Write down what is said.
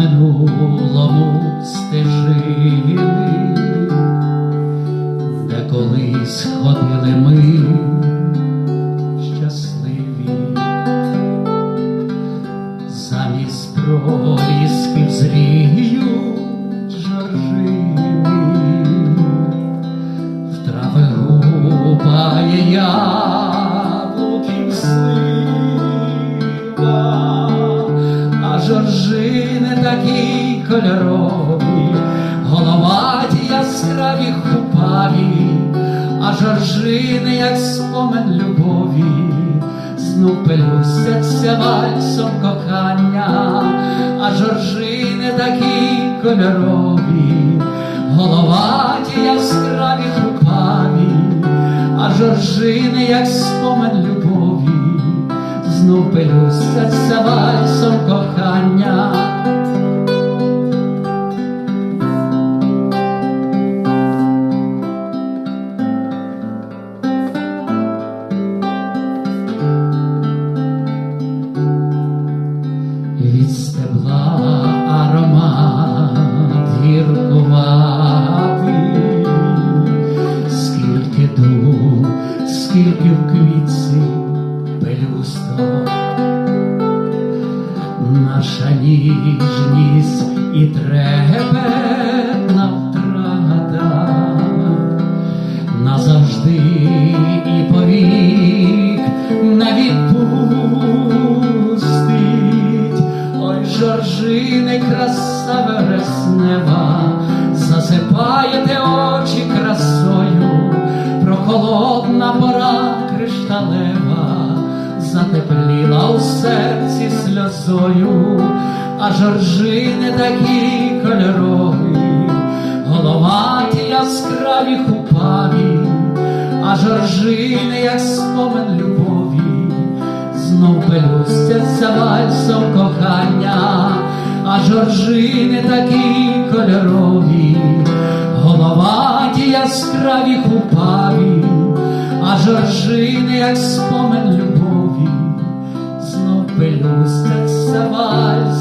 минулому стежини, де колись ходили ми щасливі, замість пролісків зріють жоржини, в трави гупає яблуків слива, а жоржини такі кольорові, головаті яскраві хупаві, а жоржини, як спомин любові, знов пелюстяться вальсом кохання, а жоржини такі кольорові, головаті яскраві хупаві, а жоржини, як спомин любові, знов пелюстяться вальсом кохання. Від стебла аромат гіркуватий, скільки дум, скільки в квітці пелюсток, наша ніжність і трепетна втрата назавжди і повік не відпустить. Ой, жоржини, краса вереснева, засипаєте очі красою, прохолодна пора кришталева затепліла у серці сльозою, а жоржини такі кольорові, головаті яскраві хупаві, а жоржини, як спомин любові, знов пелюстяться вальсом кохання, а жоржини такі кольорові, головаті яскраві хупаві, а жоржини, як спомин любові, знов пелюстяться вальсом.